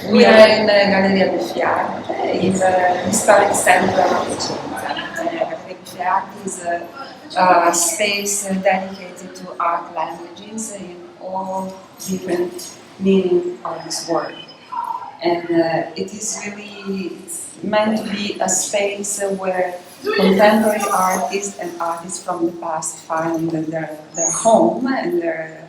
We are in the Galleria Beffiard, in the historic center of Vicenza. Galleria Beffiard is a space dedicated to art languages in all different meaning of this word. And it is really meant to be a space where contemporary artists and artists from the past find their home and their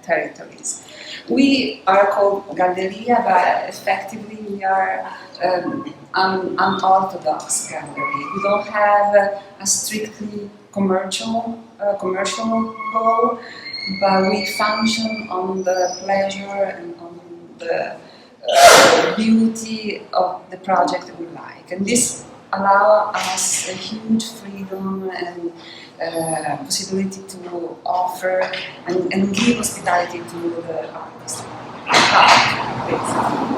territories. We are called Galleria, but effectively we are an unorthodox gallery. We don't have a strictly commercial goal, but we function on the pleasure and on the beauty of the project we like. And this allows us a huge freedom and possibility to offer and give hospitality to the artist.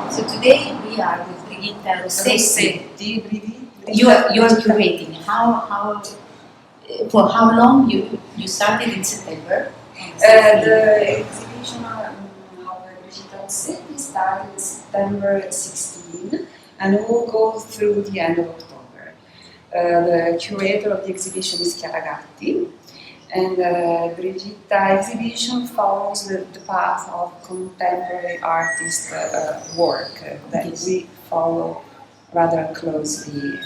So today we are with Brigitta Rossetti. You are curating. For how long you started in September? The exhibition of Brigitta Rossetti started September 16 and will go through the end of October. The curator of the exhibition is Gatti, and the Brigitta exhibition follows the path of contemporary artist work that we follow rather closely.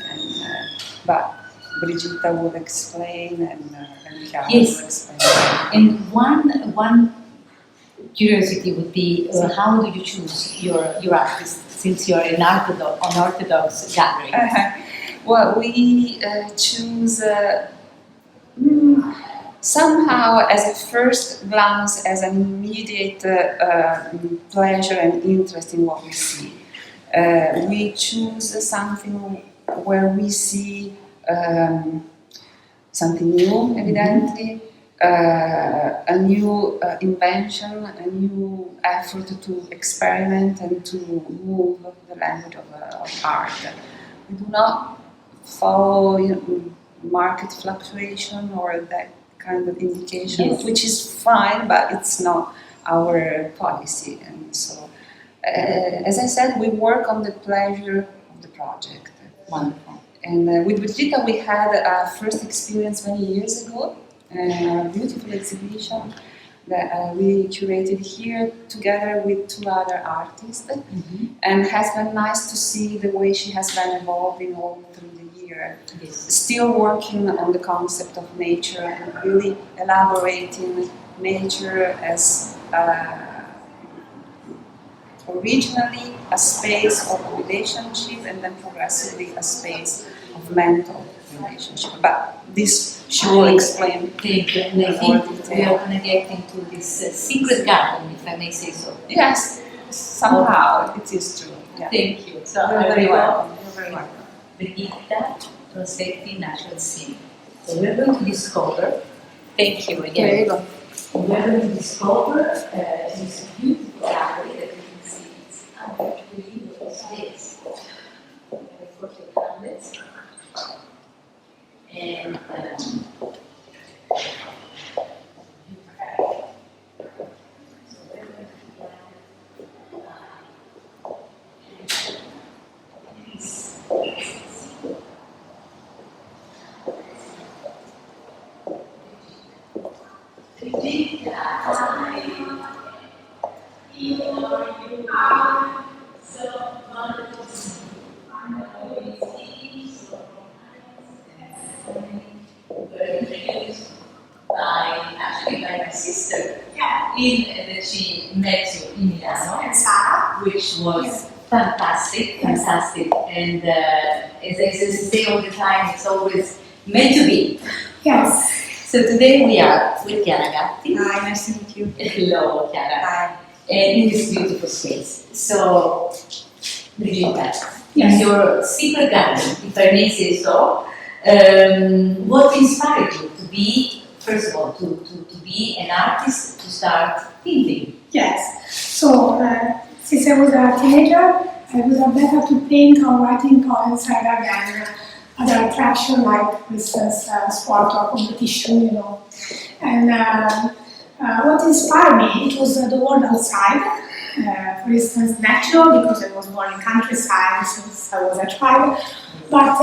But Brigitta will explain and Chiara will explain. And one curiosity would be how do you choose your artist since you're an unorthodox gallery? Well, we choose somehow as a first glance, as an immediate pleasure and interest in what we see. We choose something where we see something new, evidently, a new invention, a new effort to experiment and to move the language of art. We do not follow market fluctuation or that kind of indication, which is fine, but it's not our policy. And so, as I said, we work on the pleasure of the project. Wonderful. And with Brigitta, we had a first experience many years ago, a beautiful exhibition that we curated here together with two other artists, and it has been nice to see the way she has been evolving all through the year, still working on the concept of nature and really elaborating nature as originally a space of relationship and then progressively a space of mental relationship. But this she will explain. Thank you. And I think we are going to get into this secret garden, if I may say so. Yes, somehow it is true. Yeah. Thank you. So you're very welcome. You're very welcome. Brigitta Rossetti, Natural Scene. So we're going to discover. Thank you again. There you go. We're going to discover this beautiful gallery that you can see. It's unbelievable space. I've got your tablets. And by my sister, that she met you in Milano, which was fantastic. And as I say all the time, it's always meant to be. Yes. So today we are with Chiara Gatti. Hi, nice to meet you. Hello, Chiara. Hi. And in this beautiful space. So, Brigitta, in your secret garden, if I may say so, what inspired you to be, first of all, to be an artist, to start painting? Yes. So, since I was a teenager, I was better to paint or writing poems rather than other attraction like, for instance, sport or competition, And what inspired me, it was the world outside. for instance, natural, because I was born in countryside since I was a child, but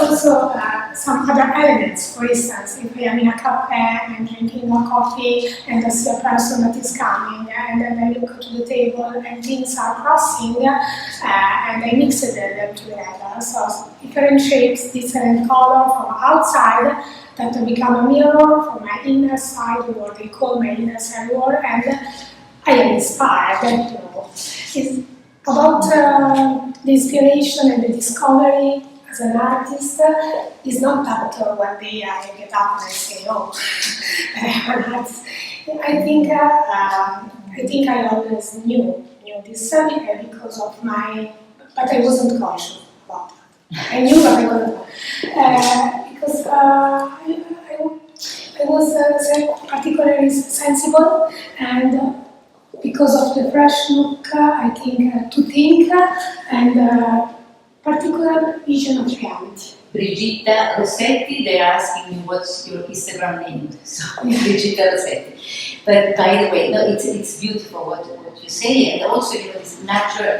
also some other elements. For instance, if I am in a cafe and drinking a coffee and I see a person that is coming, and then I look to the table and things are crossing, and I mix them together. So different shapes, different color from outside that become a mirror for my inner side, or they call my inner side world, and I am inspired. It's about the inspiration and the discovery as an artist is not that one day I get up and I say, oh, I'm an artist. I think I always knew this because of my, but I wasn't conscious about that. I knew, but I wasn't because I was particularly sensible, and because of the fresh look, I think to think and particular vision of reality. Brigitta Rossetti, they're asking me what's your Instagram name. So, Brigitta Rossetti. But by the way, no, it's beautiful what you say, and also it's natural.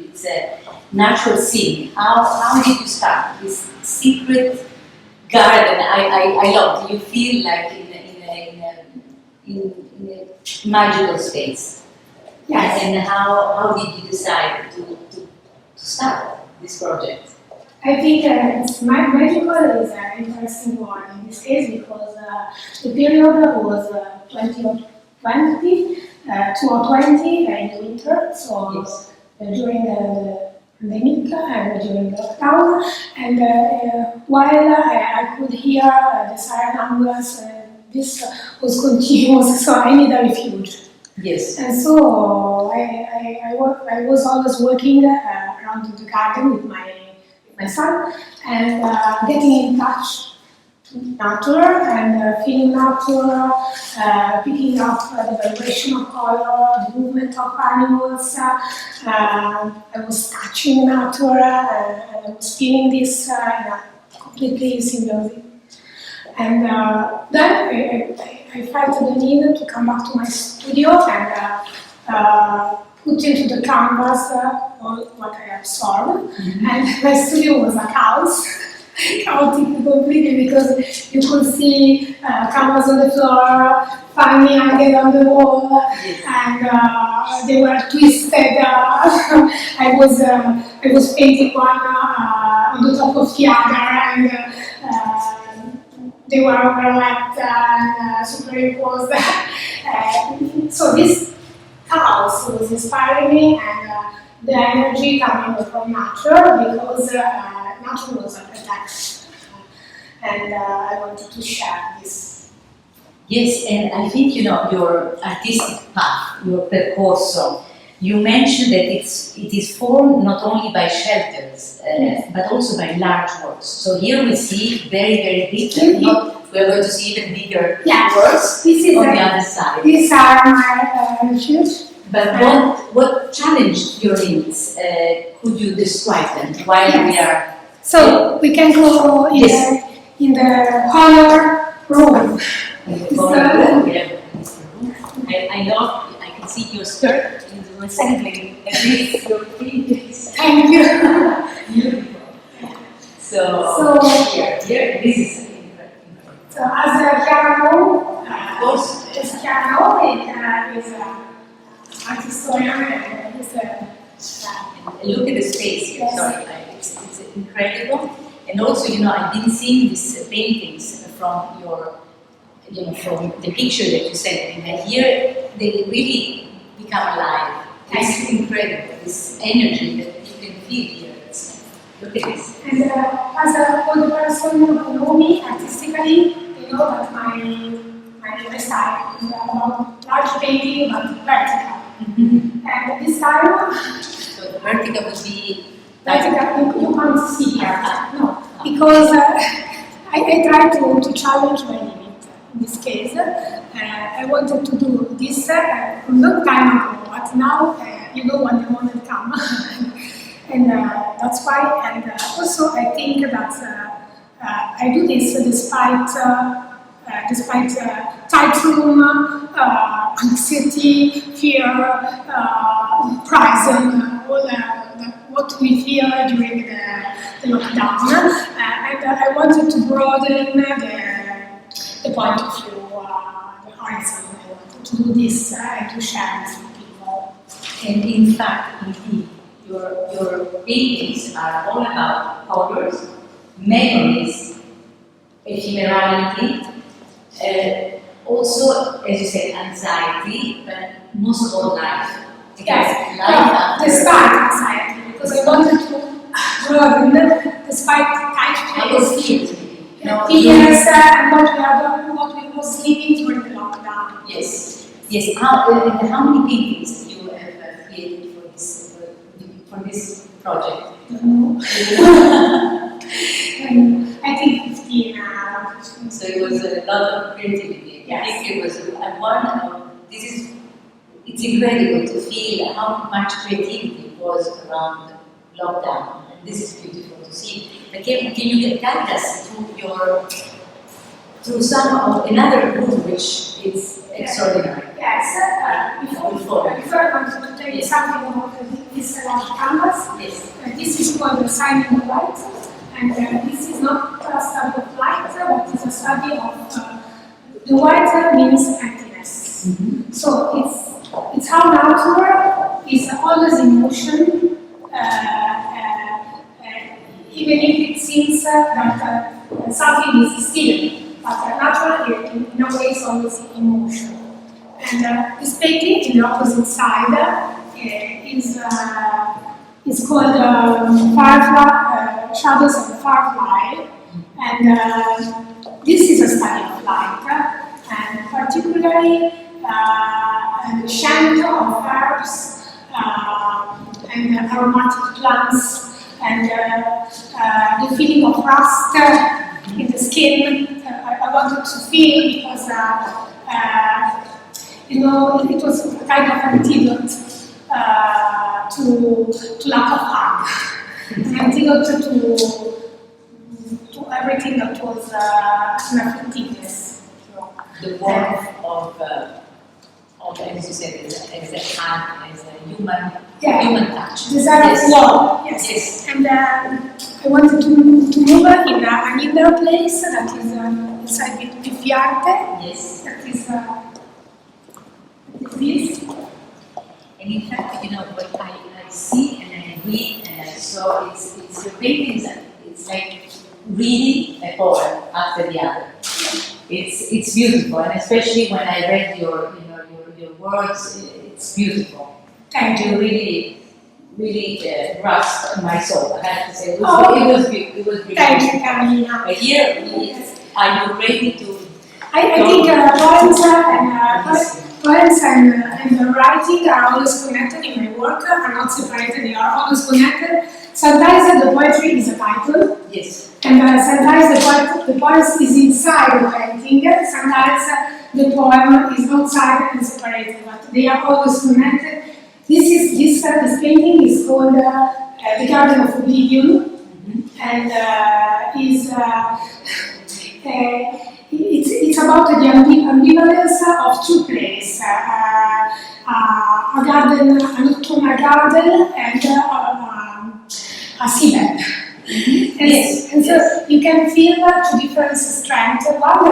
It's a natural scene. How did you start this secret garden? I love. Do you feel like in a magical space? Yes. And how did you decide to start this project? I think magical is an interesting one in this case because the period was 2020 in the winter, so yes. During the pandemic and during the lockdown, and while I could hear the siren ambulance, this was continuous, so I need a refuge. Yes. And so I was always working around the garden with my son and getting in touch with nature and feeling nature, picking up the vibration of color, the movement of animals. I was touching nature and I was feeling this completely symbiotic. And then I felt the need to come back to my studio and put into the canvas all what I absorbed. Mm-hmm. And my studio was a chaos, chaotic completely, because you could see canvas on the floor, funny hanging on the wall, and they were twisted. I was painting one on the top of the other, and they were overlapped and superimposed. So this chaos was inspiring me, and the energy coming from nature, because nature was a pretext, and I wanted to share this. Yes, and I think your artistic path, your percorso. You mentioned that it is formed not only by shelters, but also by large works. So here we see very, very big. We're going to see even bigger works this is on the other side. These are my refuge. But what challenged your limits? Could you describe them while we are? So we can go in the corner room. I love. I can see your skirt. Resembling your feet. Thank you. Beautiful. So here, this is incredible. So as a piano, of course, this piano is art historian and is look at the space here. Sorry, it's incredible. And also, I've been seeing these paintings from from the picture that you sent me. And here, they really become alive. It's incredible, this energy that you can feel here. Look at this. And as a old person who know me artistically, you know that my style is about large painting but vertical. Mm-hmm. And this time, so the vertical would be vertical. You can't see here, no, because I try to challenge my limit. In this case, I wanted to do this a long time ago, but now when the moment comes, and that's why. And also, I think that I do this despite tight room, anxiety, fear, prison, what we feel during the lockdown. And I wanted to broaden the point of view, the horizon. I wanted to do this and to share this with people. And in fact, indeed, your paintings are all about colors, memories, ephemerality, also, as you said, anxiety, but most of all life. Yes, life despite anxiety, because I wanted to broaden, despite I was here. fears and what we was living during the lockdown. Yes, yes. How many paintings you have created for this project? I think 15. So it was a lot of creativity. Yes. I think it was it's incredible to feel how much creativity was around lockdown, and this is beautiful to see. But can you guide us through some of another room which is extraordinary? Yes, before I wanted to tell you something about this large canvas. Yes. This is called the signing of light, and this is not a study of light, but it's a study of the white means emptiness. Mm-hmm. So it's how nature is always in motion, even if it seems that something is still. But nature in a way is always in motion. And this painting in the opposite side is called Firefly, Shadows of Firefly. And this is a study of light, and particularly the scent of herbs and aromatic plants, and the feeling of rust in the skin. I wanted to feel because it was a kind of antidote to lack of hug, an antidote to everything that was ineffectiveness. The warmth of as you said, as a hug, as a human touch. Desire of love, yes. And I wanted to move in an inner place that is inside the Fiarte. Yes. That is this. And in fact, what I see and I read, so it's your paintings. It's like reading a poem after the other. It's beautiful, and especially when I read your words, it's beautiful. Thank you. Really grasped my soul. I have to say, it was beautiful. Thank you, Carolina. But here, are you ready to? I think poems and writing are always connected in my work, are not separated, they are always connected. Sometimes the poetry is a title, Yes. and sometimes the poem is inside the painting, sometimes the poem is outside and separated, but they are always connected. This painting is called The Garden of Oblivion, and it's about the ambivalence of two places, a garden, a nocturnal garden, and a seabed. And so you can feel two different strengths. One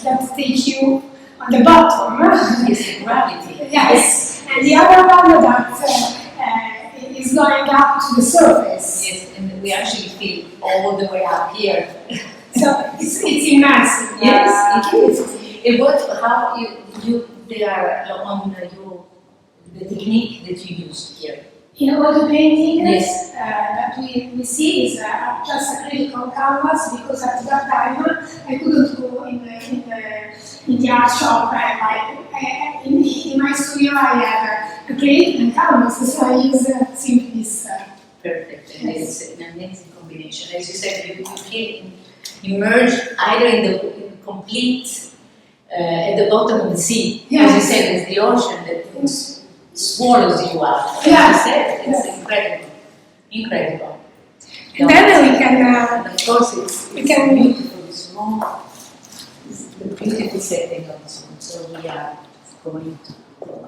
that takes you on the bottom. It's gravity. Yes. And the other one that is going up to the surface. Yes, and we actually feel all the way up here. So it's immersive. Yes, it is. How they are on the technique that you used here. In all the paintings Yes. that we see is just acrylic on canvas, because at that time I couldn't go in the art shop. In my studio I have acrylic and canvas, so I use simply this. Perfect, and it's an amazing combination. As you said, you feel immersed either in the complete, at the bottom of the sea. Yes. As you said, it's the ocean that swallows you up. As Yeah. you said, it's Yes. incredible. And then we can. And of course, it's can- beautiful. It's the beautiful setting of the song. So we are going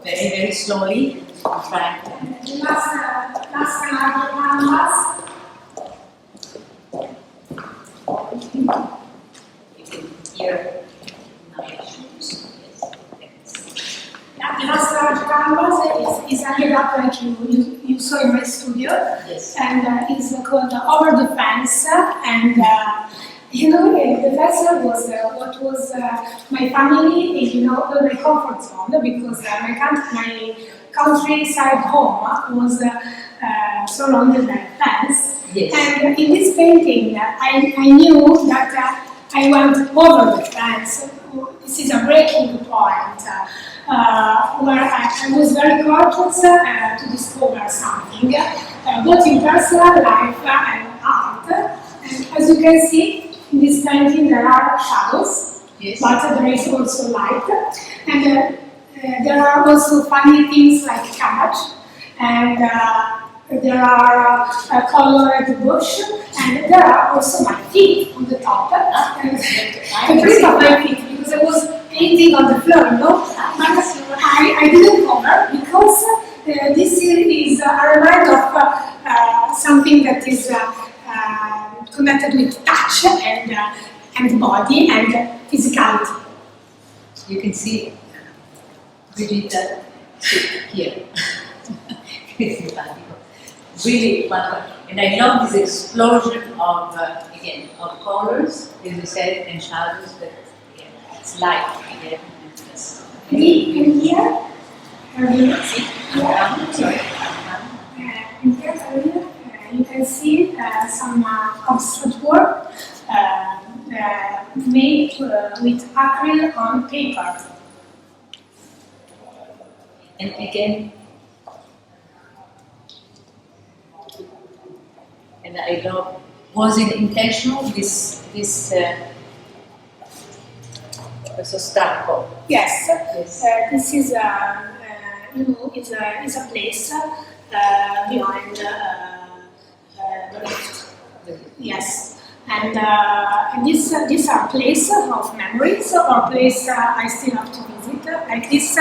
very, very slowly. Try. The last canvas. You can hear narrations. The last large canvas is ended up like you saw in my studio, Yes. and is called Over the Fence. And you know, the fence was what was my family, you know, my comfort zone, because my countryside home was surrounded by a fence. Yes. And in this painting, I knew that I went over the fence. This is a breaking point. Where I was very cautious to discover something, both in personal life and art. And as you can see, in this painting there are shadows, Yes. but there is also light. And there are also funny things like cabbage, and there are colored bush, and there are also my feet on the top. The print of my feet, because I was painting on the floor, you know. But I didn't cover because this is a reminder of something that is connected with touch and body and physicality. You can see Brigitta here. It's simpatico. Really wonderful. And I love this explosion of, again, of colors, as you said, and shadows, but again, it's light again. And here, Sorry. in here, you can see some abstract work made with acrylic on paper. And again, and I love, was it intentional, this Sostacco? Yes, Yes. this is you know, is a place behind the lift. Yes, and these are places of memories or place I still have to visit, like this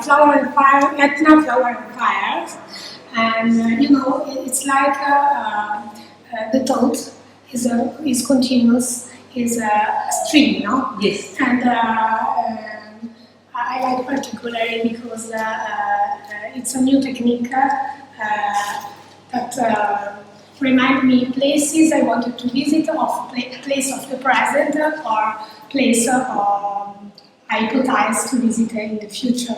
flower and fire, Etna flower and fires, and you know, it's like the thought is continuous, is a stream, no? Yes. And I like particularly because it's a new technique that remind me places I wanted to visit, of place of the present or place I hypothesize to visit in the future.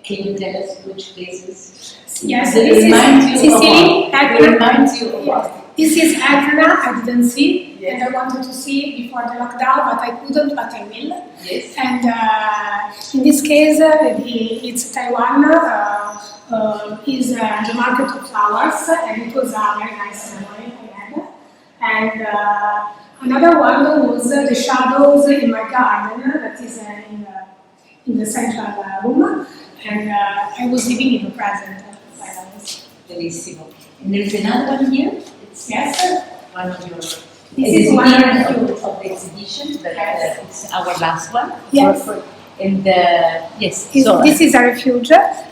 Can you tell us which places? Yes, They this remind is you of Sicily, what? Etna. They remind you of what? This is Etna, I didn't see, Yes. and I wanted to see before the lockdown, but I couldn't, but I will. Yes. And in this case, it's Taiwan, is the market of flowers, and it was a very nice memory I had. And another one was the shadows in my garden, that is in the central room, and I was living in the present. Bellissimo. And there's another one here. It's Yes. one of your. This is one of the exhibition, but it's our last one. Yes. And yes, so This is a refuge,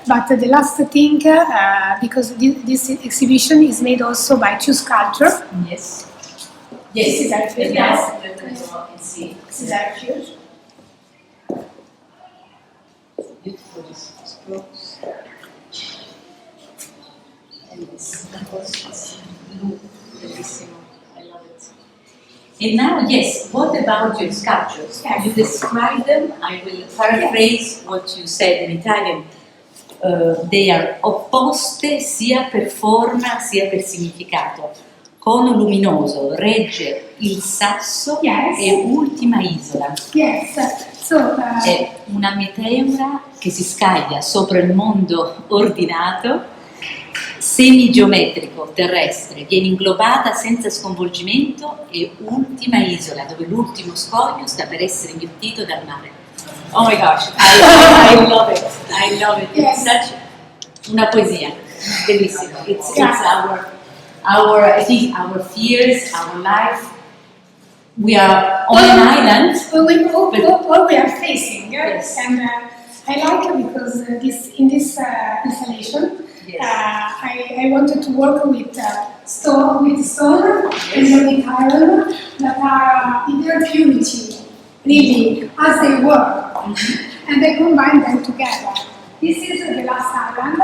but the last thing, because this exhibition is made also by two sculptors. yes, This is a refuge. yes. Let us go and see. This is a refuge. Beautiful strokes. And this is blue, bellissimo. I love it. And now, yes, what about your sculptures? Yes. You describe them. I will paraphrase what you said in Italian. They are opposte sia per forma sia per significato. Cono luminoso regge il sasso Yes. e ultima isola. Yes. So, È una meteora che si scaglia sopra il mondo ordinato, semi-geometrico, terrestre, viene inglobata senza sconvolgimento e ultima isola, dove l'ultimo scoglio sta per essere inghiottito dal mare. Oh my gosh, I love it, I love it. It's such una poesia, bellissimo. It's I think our fears, our life, we are on an island. All we are facing, Yes. and I like it because in this installation, Yes. I wanted to work with stone, and then with iron that are in their purity, really, as they work, and I combine them together. This is the last island,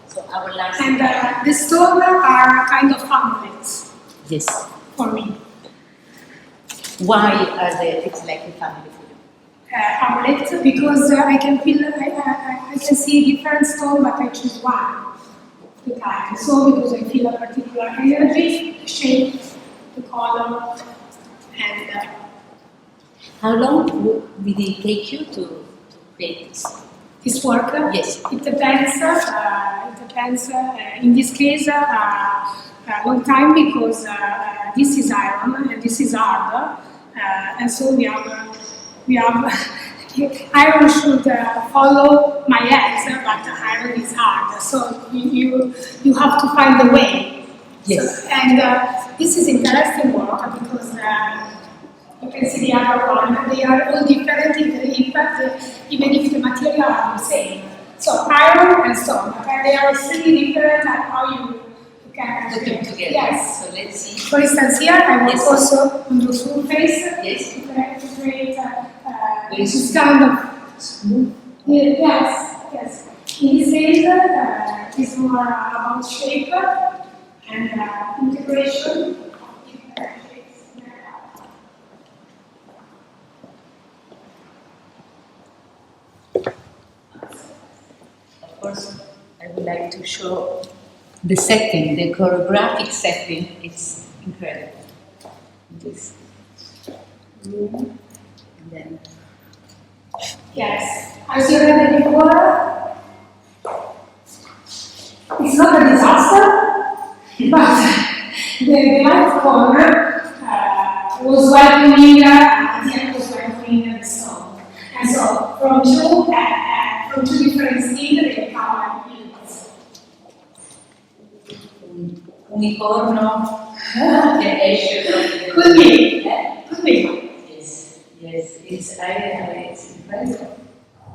So our last. and the stone are kind of amulets Yes. for me. Why are they? It's like a family for you. Amulet because I can feel, I can see different stone, but I choose one. The time. So because I feel a particular energy, the shape, the color, and How long did it take you to create this? this work. Yes. It depends. It depends. In this case, a long time because this is iron and this is hard, and so we have. Iron should follow my hands, but iron is hard. So you have to find the way. Yes. So, and this is interesting work because you can see the other one. They are all different, even if the material are the same. So iron and stone, but they are really different at how you can Put them together. Yes. So let's see. For instance, here I work Yes. also on the surface. Yes. To create Very this kind of smooth. yes. In this case, it's more about shape and integration. Of course, I would like to show the setting, the choreographic setting. It's incredible. This room, and then Yes, as you read before, it's not a disaster, but the light corner was welcoming, the was welcoming the song. And so, from two different styles, they become units. unicorno che esce proprio. Could be. Yes, it's incredible.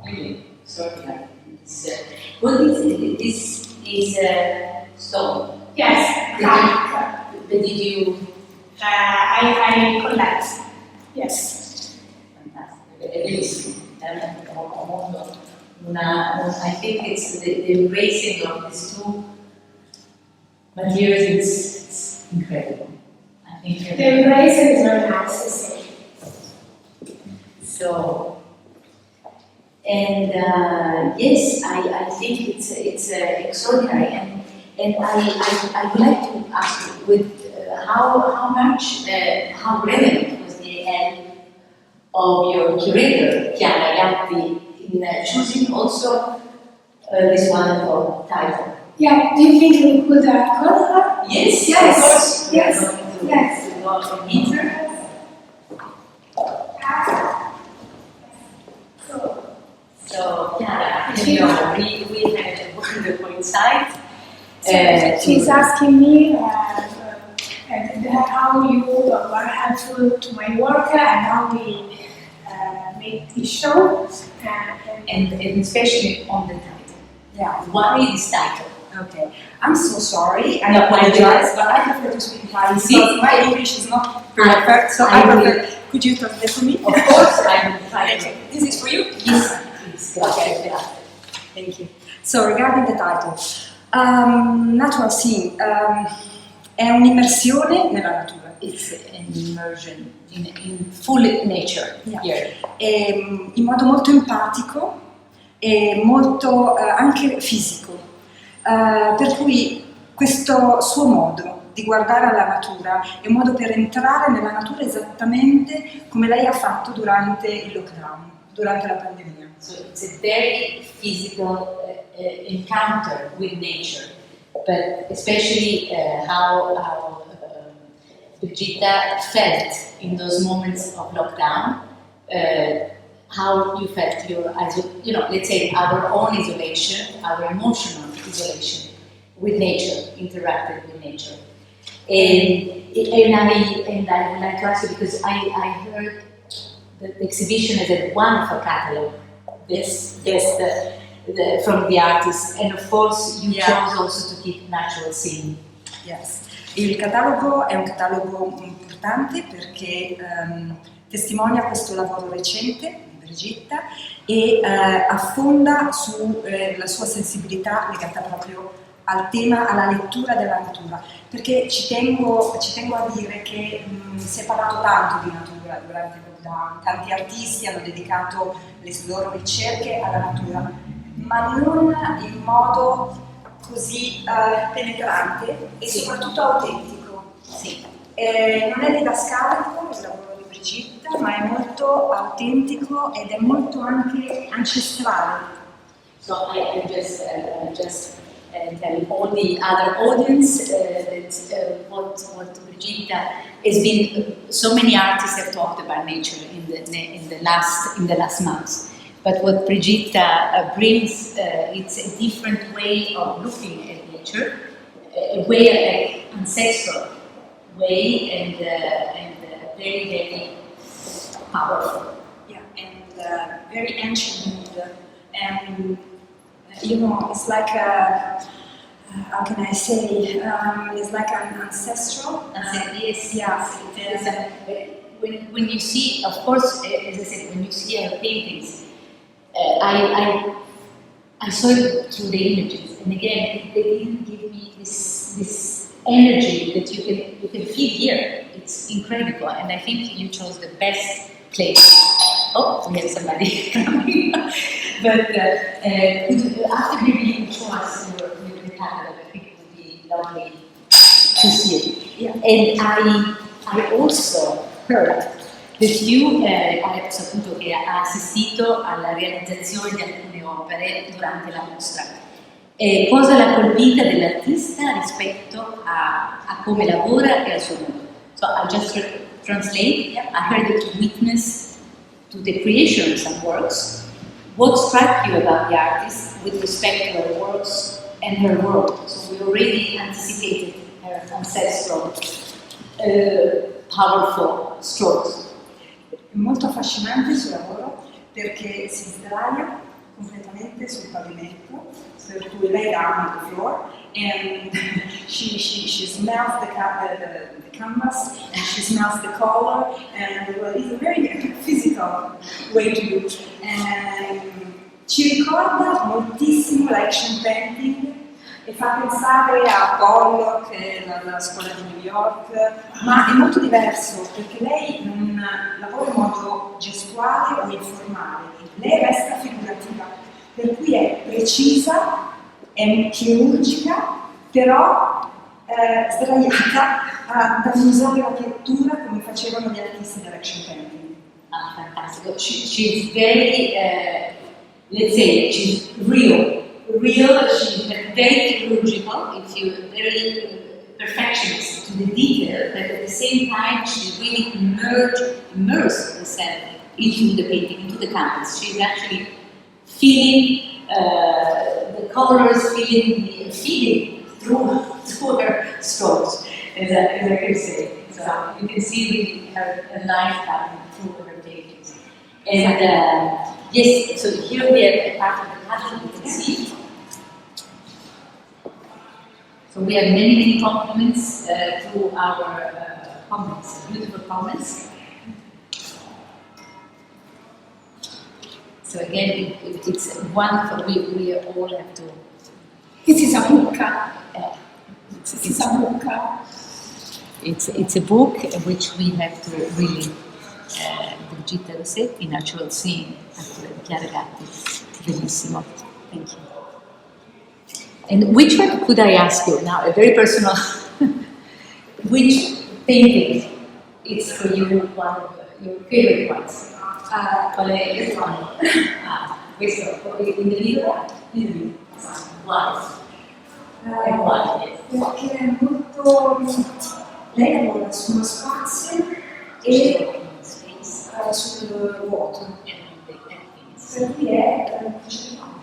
Really, sorry. What is this? Is stone? Yes, But did you? I collect. Yes. Fantastic. Bellissimo. I think it's the embracing of these two materials is incredible. I think The embrace is very nice. so. And yes, I think it's extraordinary, and I would like to ask you with how relevant was the help of your curator Chiara Gatti in choosing also this wonderful title. Yeah, do you think we could call her? Yes, Yes, of course. yes, We are going to, yes. to go and meet her. So, Chiara, we had a wonderful insight. She's asking me how you were helpful to my work and how we make this show. And especially on the title. Yeah. Why this title? Okay. I'm so sorry. I No, apologize, but I prefer to speak Italian See? because my English is not perfect. So I prefer. Could you translate for me? Of course, I will try to. This is for you. Yes, please. Okay. Thank you. So regarding the title, natural scene è un'immersione nella natura. It's an immersion in full nature here. In modo molto empatico e molto anche fisico. Per cui questo suo modo di guardare alla natura è un modo per entrare nella natura esattamente come lei ha fatto durante il lockdown, durante la pandemia. So it's a very physical encounter with nature, but especially how Brigitta felt in those moments of lockdown, how you felt your, let's say our own isolation, our emotional isolation with nature, interacted with nature. And And I would like to ask you, because I heard that the exhibition has a wonderful catalog. Yes, from the artists, and of course you chose also to keep natural scene. Yes. Il catalogo è un catalogo importante perché testimonia questo lavoro recente di Brigitta e affonda sulla sua sensibilità legata proprio al tema, alla lettura della natura, perché ci tengo a dire che si è parlato tanto di natura durante il lockdown, tanti artisti hanno dedicato le loro ricerche alla natura, ma non in modo così penetrante e soprattutto autentico. Sì. Non è didascalico il lavoro di Brigitta, ma è molto autentico ed è molto anche ancestrale. So I just tell all the other audience that what Brigitta has been. So many artists have talked about nature in the last months. But what Brigitta brings, it's a different way of looking at nature, a way, like ancestral way, and very, very powerful. Yeah, and very ancient mood, and it's like how can I say? It's like an ancestral. Yes, yeah. When you see, of course, as I said, when you see her paintings. I saw it through the images, and again, they didn't give me this energy that you can feel here. It's incredible, and I think you chose the best place. Oh, we have somebody coming. But after maybe you show us your catalog, I think it would be lovely to see it. Yeah. And I also heard that you hai saputo che ha assistito alla realizzazione di alcune opere durante la mostra. Cosa l'ha colpita dell'artista rispetto a come lavora e al suo mondo? So I'll just translate. I heard that you witnessed to the creation of some works. What struck you about the artist with respect to her works and her world? So we already anticipated her ancestral, powerful strokes. È molto affascinante il suo lavoro perché si sdraia completamente sul pavimento, per cui lay down on the floor and she smells the canvas and she smells the color, and it's a very physical way to do it. Ci ricorda moltissimo l'action painting e fa pensare a Pollock e alla scuola di New York, ma è molto diverso perché lei non lavora in modo gestuale o informale, lei resta figurativa, per cui è precisa, è chirurgica, però sdraiata da non usare la pittura come facevano gli artisti dell'action painting. Ah, fantastico. She's very, let's say, she's real, she's very chirurgical, very perfectionist to the detail, but at the same time she really immersed herself into the painting, into the canvas. She's actually feeling the colors, feeling through her strokes, as I can say. So you can see really her lifetime through her paintings. And yes, so here we have a part of the pattern you can see. So we have many compliments to our comments, beautiful comments. So again, it's wonderful. We all have to. This is a book. It's a book. It's a book which we have to really. Brigitta Rossetti, Natural Scene, di Chiara Gatti. Bellissimo. Thank you. And which one could I ask you now? A very personal. Which painting is for you one of your favorite ones? Qual è questo? Questo in the libro? Why? Perché è molto. Lei lavora sullo spazio e sul vuoto, per cui è concettuale.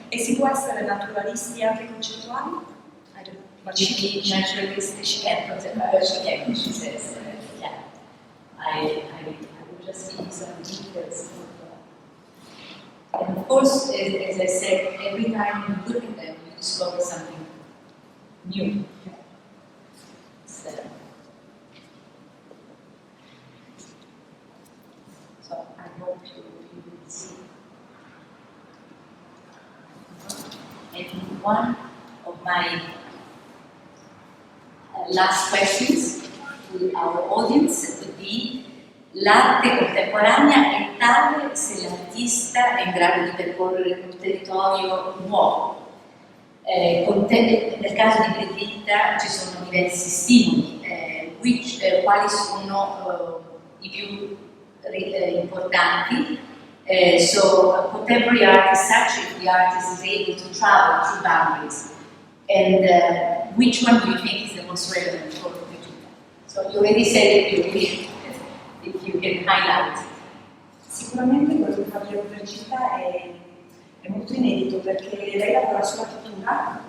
E si può essere naturalisti anche concettuali? But she naturalistic, she can protect, she says, yeah. I will just give you some details. And of course, as I said, every time you look at them, you discover something new. So I hope you will see. And one of my last questions to our audience would be: l'arte contemporanea è tale se l'artista è in grado di percorrere un territorio nuovo. Nel caso di Brigitta ci sono diversi stimoli, quali sono i più importanti. So contemporary art is such if the artist is able to travel through boundaries. And which one do you think is the most relevant for Brigitta? So you already said it, if you can highlight. Sicuramente quello che fa Brigitta è molto inedito, perché lei lavora sulla pittura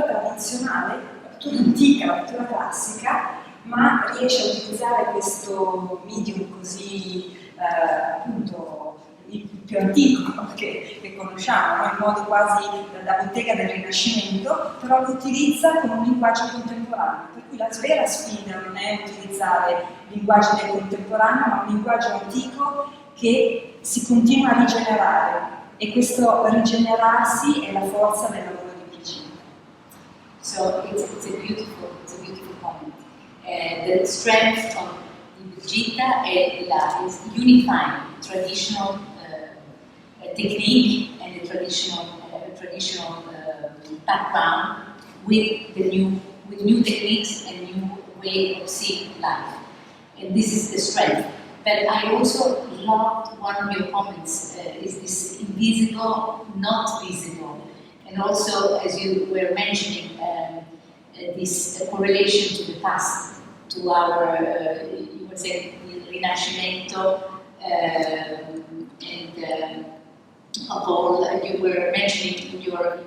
tradizionale, la pittura antica, la pittura classica, ma riesce a utilizzare questo medium così appunto il più antico che conosciamo, no? In modo quasi da bottega del Rinascimento, però lo utilizza con un linguaggio contemporaneo, per cui la vera sfida non è utilizzare il linguaggio del contemporaneo, ma un linguaggio antico che si continua a rigenerare, e questo rigenerarsi è la forza del lavoro di Brigitta. So it's a beautiful comment. The strength of Brigitta is unifying traditional technique and the traditional background with new techniques and new way of seeing life. And this is the strength. But I also loved one of your comments, is this invisible, not visible. And also, as you were mentioning, this correlation to the past, to our, you would say, Rinascimento, and all you were mentioning in your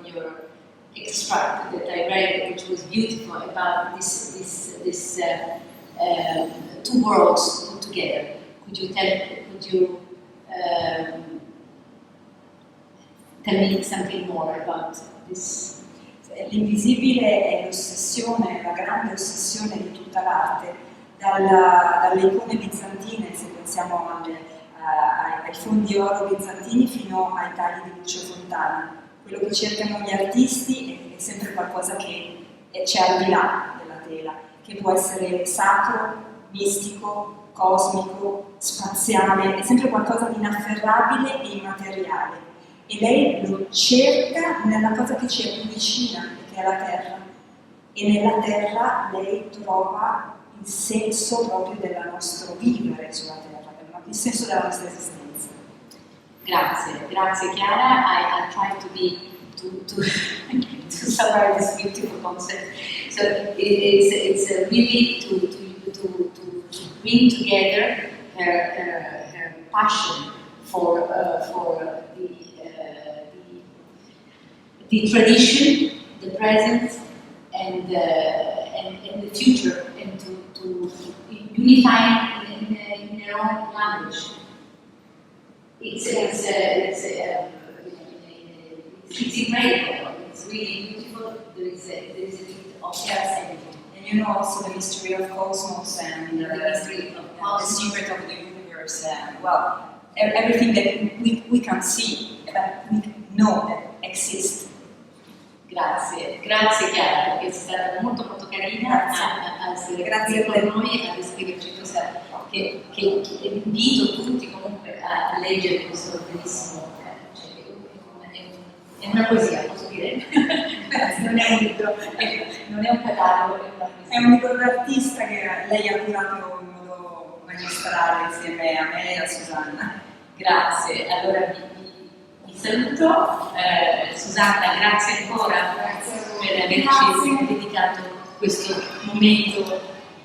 extract that I read, which was beautiful, about this two worlds put together. Could you tell me something more about this? L'invisibile è l'ossessione, la grande ossessione di tutta l'arte, dalle icone bizantine, se pensiamo ai fondi oro bizantini, fino ai tagli di Lucio Fontana. Quello che cercano gli artisti è sempre qualcosa che c'è al di là della tela, che può essere sacro, mistico, cosmico, spaziale, è sempre qualcosa di inafferrabile e immateriale. E lei lo cerca nella cosa che ci è più vicina, che è la terra. E nella terra lei trova il senso proprio del nostro vivere sulla terra, il senso della nostra esistenza. Grazie Chiara. I try to summarize this beautiful concept. So it's really to bring together her passion for the tradition, the present, and the future, and to unify in their own language. It's incredible. It's really beautiful. There is a bit of everything. And you know also the mystery of cosmos and the mystery of the secret of the universe. Well, everything that we can see, but we know that exists. Grazie Chiara, perché è stata molto carina a essere con noi, a descriverci questa, che invito tutti comunque a leggere questo bellissimo, è una poesia, posso dire? Non è un libro, non è un catalogo, è un libro d'artista che lei ha curato in modo magistrale insieme a me e a Susanna. Grazie, allora vi saluto. Susanna, grazie ancora per averci dedicato questo momento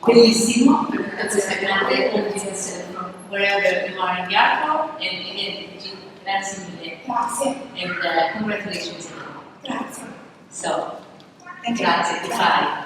bellissimo per tutta questa grande audience wherever you are in Biarco, and again, grazie mille. Grazie. And congratulations. Grazie. So Grazie, ti fai.